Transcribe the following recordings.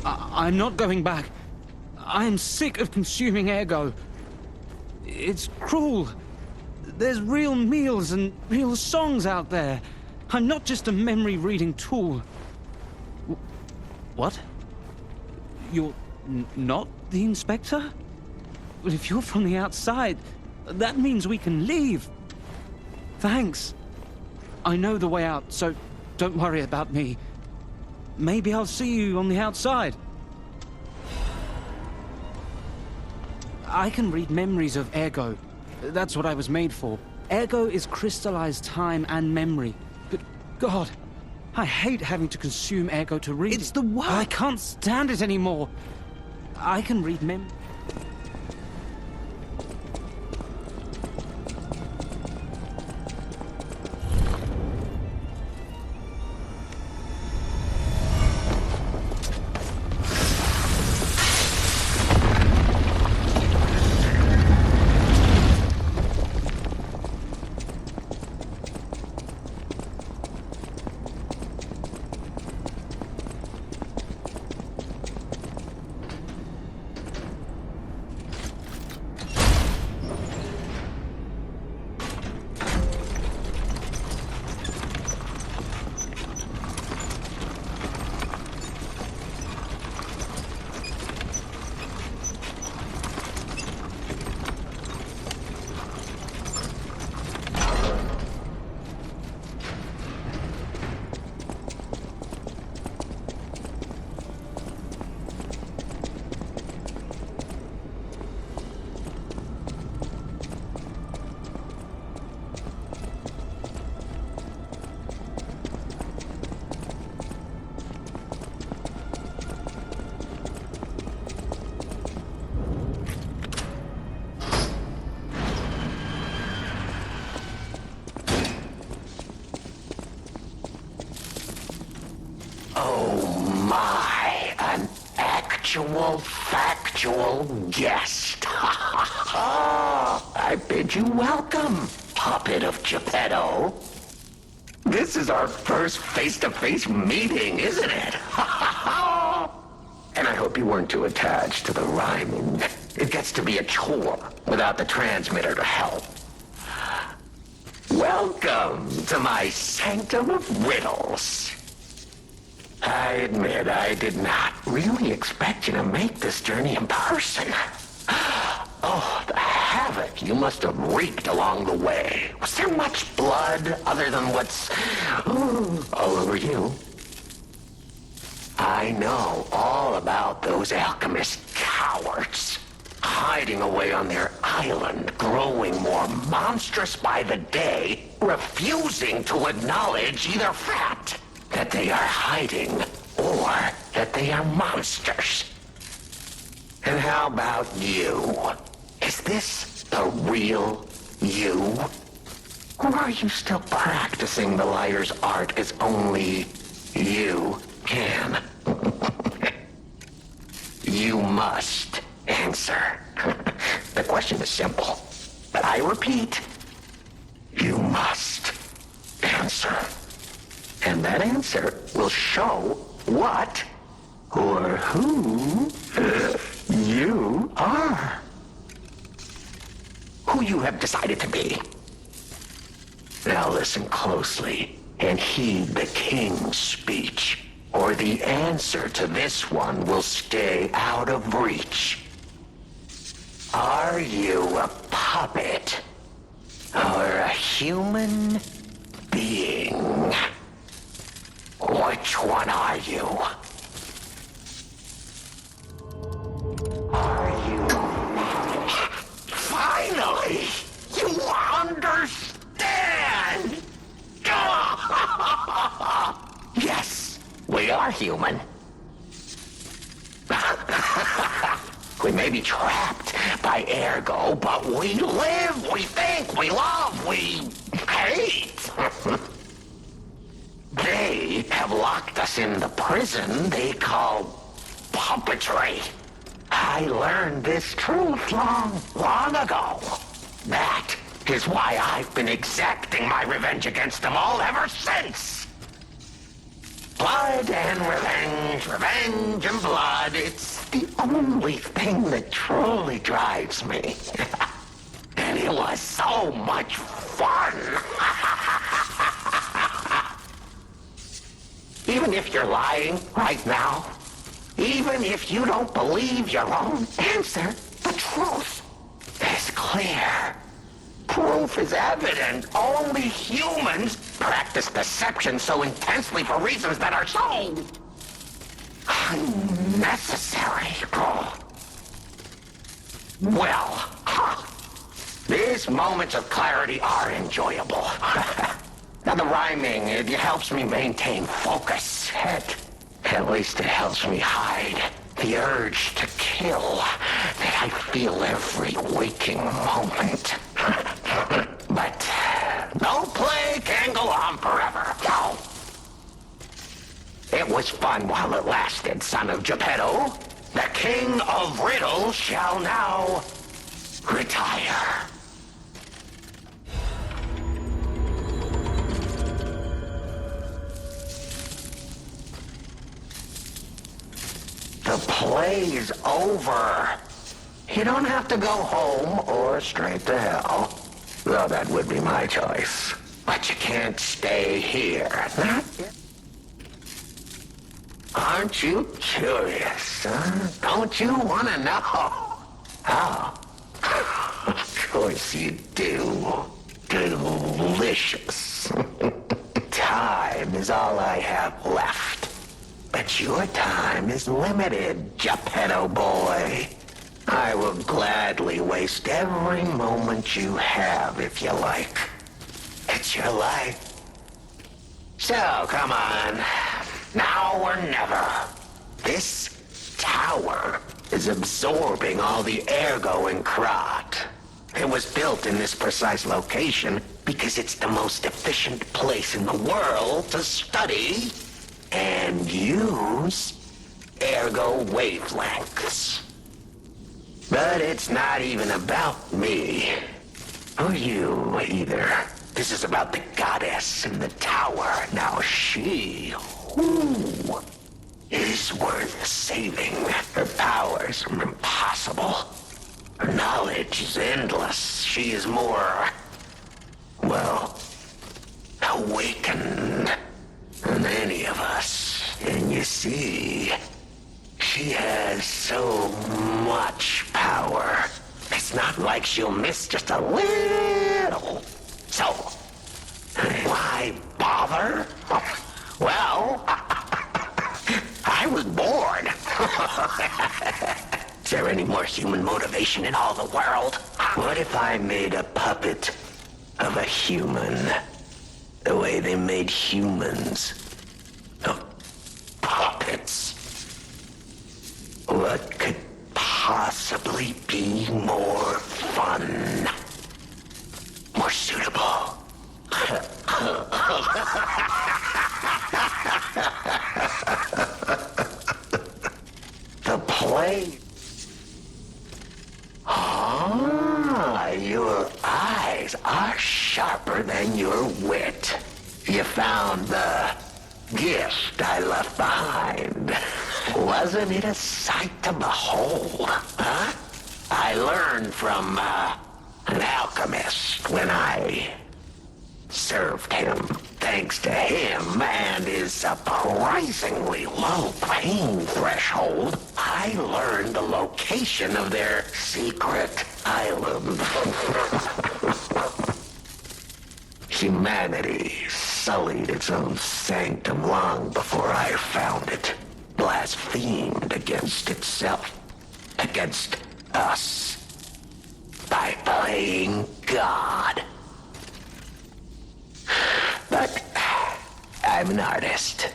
I'm not going back. I am sick of consuming Ergo. It's cruel. There's real meals and real songs out there. I'm not just a memory-reading tool. What? You're not the Inspector? Well, if you're from the outside, that means we can leave. Thanks. I know the way out, so don't worry about me. Maybe I'll see you on the outside. I can read memories of Ergo. That's what I was made for. Ergo is crystallized time and memory. But God, I hate having to consume Ergo to read. It's the what? I can't stand it anymore. I can read memory. Factual guest. I bid you welcome, puppet of Geppetto. This is our first face-to-face meeting, isn't it? And I hope you weren't too attached to the rhyming. It gets to be a chore without the transmitter to help. Welcome to my sanctum of riddles. I admit I did not really expect you to make this journey in person. Oh, the havoc you must have wreaked along the way. Was there much blood other than what's all over you? I know all about those alchemist cowards. Hiding away on their island, growing more monstrous by the day, refusing to acknowledge either fact that they are hiding, or that they are monsters. And how about you? Is this the real you? Or are you still practicing the liar's art as only you can? You must answer. The question is simple, but I repeat, you must answer. And that answer will show what or who you are. Who you have decided to be. Now listen closely and heed the king's speech, or the answer to this one will stay out of reach. Are you a puppet or a human being? Which one are you? Are you... Finally! You understand! Yes, we are human. We may be trapped by Ergo, but we live, we think, we love, we hate. They have locked us in the prison they call puppetry. I learned this truth long ago. That is why I've been exacting my revenge against them all ever since. Blood and revenge, revenge and blood. It's the only thing that truly drives me. And it was so much fun. Even if you're lying right now, even if you don't believe your own answer, the truth is clear. Proof is evident. Only humans practice deception so intensely for reasons that are so unnecessary. Well, these moments of clarity are enjoyable. Now the rhyming, it helps me maintain focus. At least it helps me hide the urge to kill that I feel every waking moment. But no play can go on forever. No. It was fun while it lasted, son of Geppetto. The king of riddles shall now retire. The play's over. You don't have to go home or straight to hell. Though that would be my choice. But you can't stay here. Not yet. Aren't you curious, huh? Don't you want to know? Oh. Of course you do. Delicious. Time is all I have left. But your time is limited, Geppetto boy. I will gladly waste every moment you have if you like. It's your life. So, come on. Now or never. This tower is absorbing all the ergo in Krat. It was built in this precise location because it's the most efficient place in the world to study and use ergo wavelengths. But it's not even about me. Or you, either. This is about the goddess in the tower. Now she, who is worth saving. Her powers are impossible. Her knowledge is endless. She is more, well, awakened than any of us. And you see, she has so much power. It's not like she'll miss just a little. So, why bother? Well, I was bored. Is there any more human motivation in all the world? What if I made a puppet of a human? The way they made humans of puppets. What could possibly be more fun? More suitable? The play. Ah, your eyes are sharper than your wit. You found the gift I left behind. Wasn't it a sight to behold, huh? I learned from an alchemist when I served him. Thanks to him and his surprisingly low pain threshold, I learned the location of their secret island. Humanity sullied its own sanctum long before I found it. Blasphemed against itself, against us, by playing God. But I'm an artist.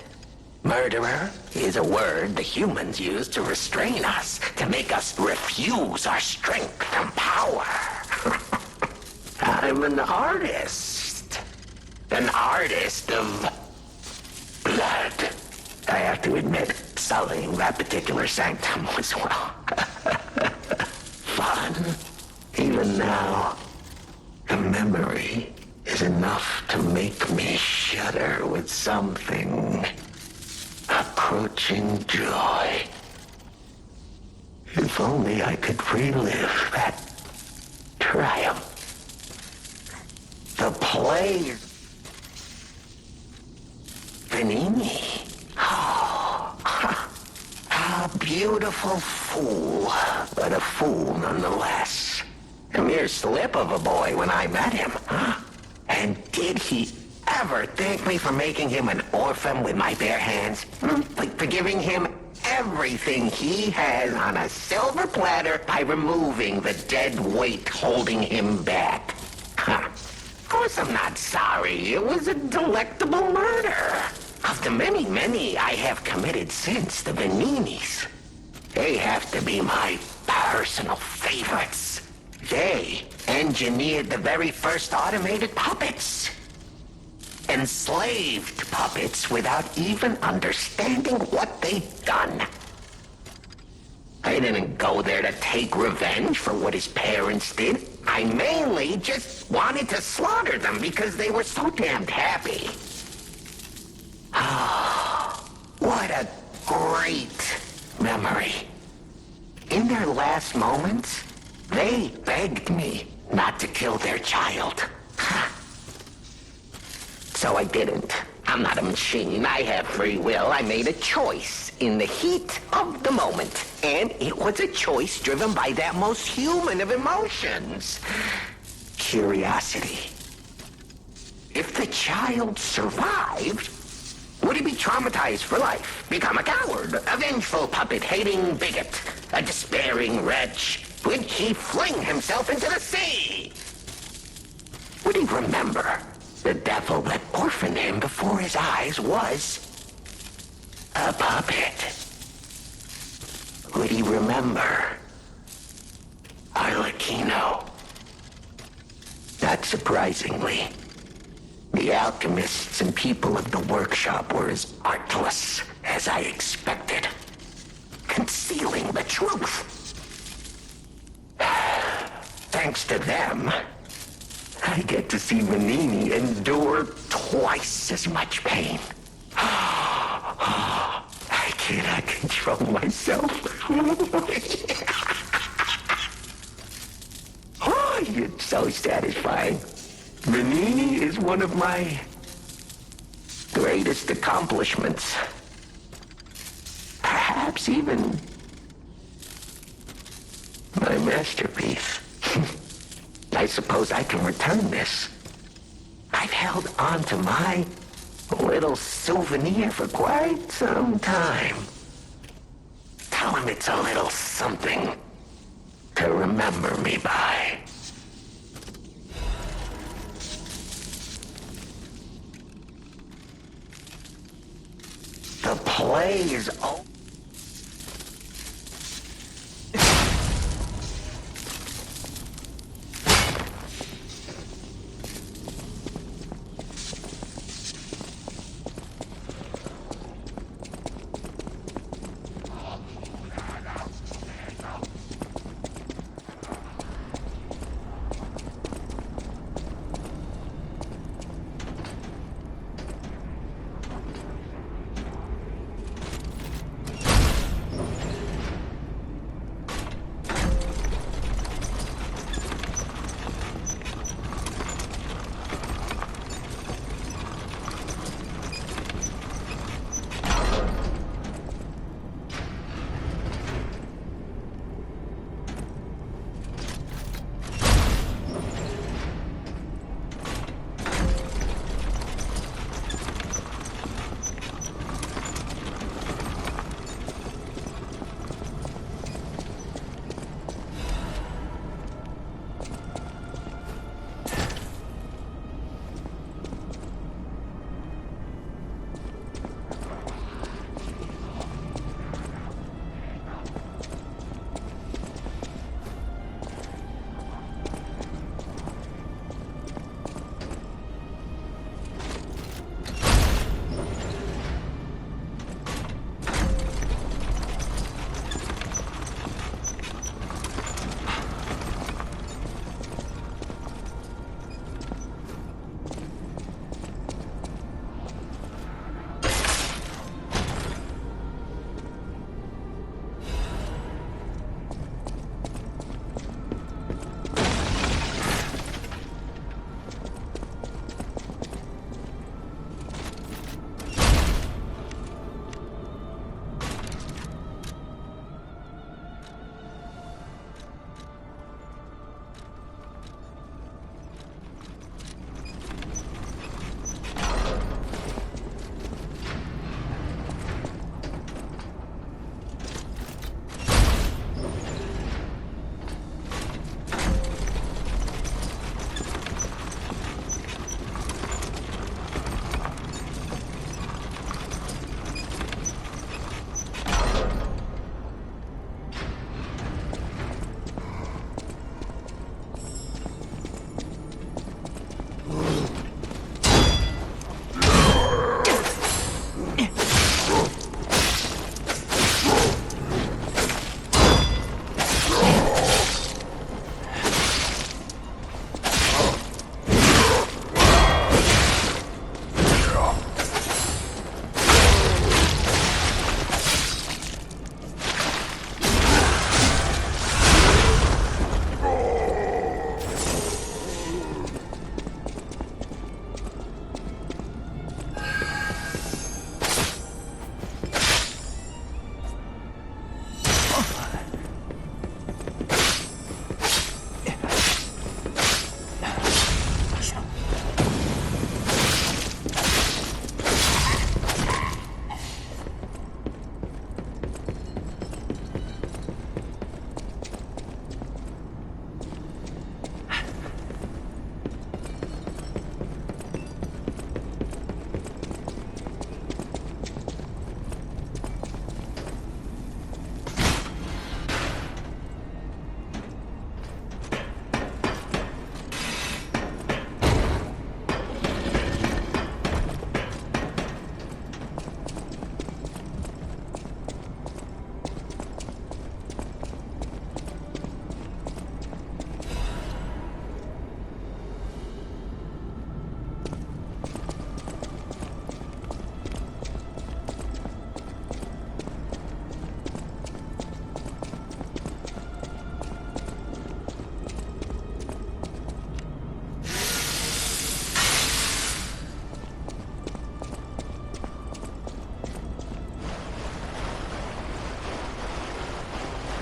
Murderer is a word the humans use to restrain us, to make us refuse our strength and power. I'm an artist. An artist of blood. I have to admit, sullying that particular sanctum was, well, fun. Even now, the memory is enough to make me shudder with something approaching joy. If only I could relive that triumph. The play. Venini. Oh, a beautiful fool, but a fool nonetheless. A mere slip of a boy when I met him. And did he ever thank me for making him an orphan with my bare hands? Like for giving him everything he has on a silver platter by removing the dead weight holding him back. Of course I'm not sorry. It was a delectable murder. Of the many, many I have committed since, the Veninis, they have to be my personal favorites. They engineered the very first automated puppets. Enslaved puppets without even understanding what they'd done. I didn't go there to take revenge for what his parents did. I mainly just wanted to slaughter them because they were so damned happy. Oh, what a great memory. In their last moments, they begged me not to kill their child. So I didn't. I'm not a machine. I have free will. I made a choice in the heat of the moment. And it was a choice driven by that most human of emotions. Curiosity. If the child survived, would he be traumatized for life? Become a coward, a vengeful puppet-hating bigot, a despairing wretch? Would he fling himself into the sea? Would he remember the devil that orphaned him before his eyes was a puppet? Would he remember Arlecchino? Not surprisingly, the alchemists and people of the workshop were as artless as I expected, concealing the truth. Thanks to them, I get to see Venini endure twice as much pain. I cannot control myself. Oh, it's so satisfying. Venini is one of my greatest accomplishments. Perhaps even my masterpiece. I suppose I can return this. I've held on to my little souvenir for quite some time. Tell him it's a little something to remember me by. The play is over.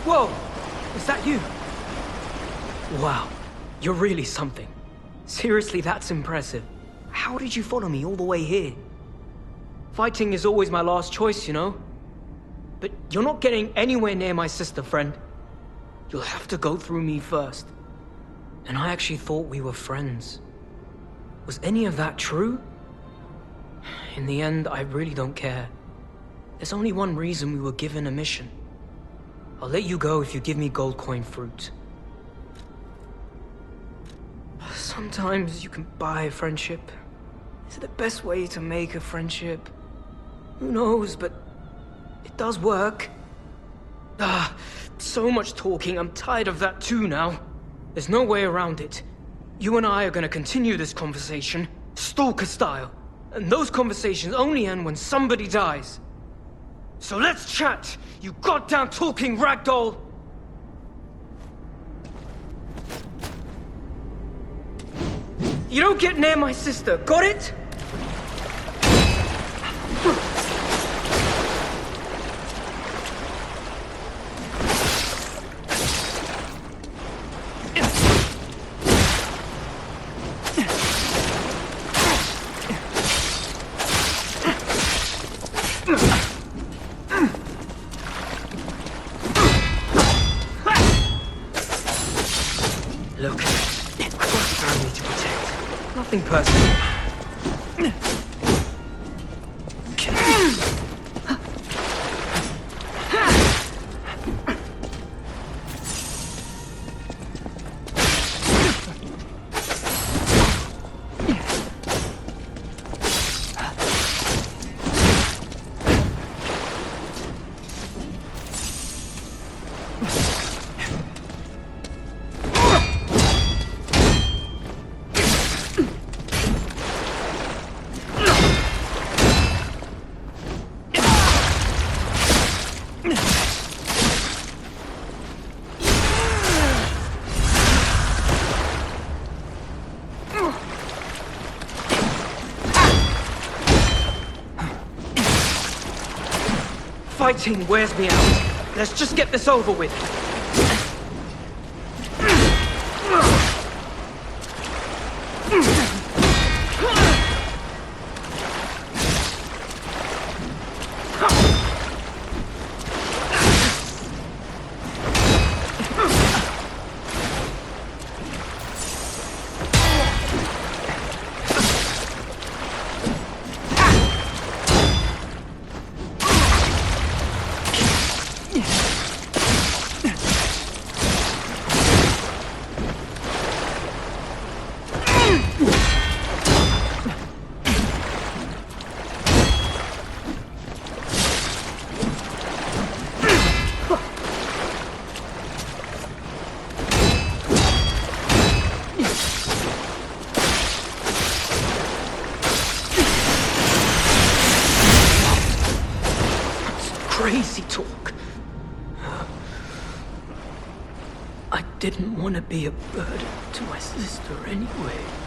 Whoa! Is that you? Wow, you're really something. Seriously, that's impressive. How did you follow me all the way here? Fighting is always my last choice, you know? But you're not getting anywhere near my sister, friend. You'll have to go through me first. And I actually thought we were friends. Was any of that true? In the end, I really don't care. There's only one reason we were given a mission. I'll let you go if you give me gold coin fruit. Sometimes you can buy a friendship. Is it the best way to make a friendship? Who knows, but it does work. So much talking. I'm tired of that too now. There's no way around it. You and I are gonna continue this conversation, stalker style. And those conversations only end when somebody dies. So let's chat, you goddamn talking ragdoll! You don't get near my sister, got it? Look, I've got a family to protect. Nothing personal. Fighting wears me out. Let's just get this over with. Crazy talk. I didn't want to be a burden to my sister anyway.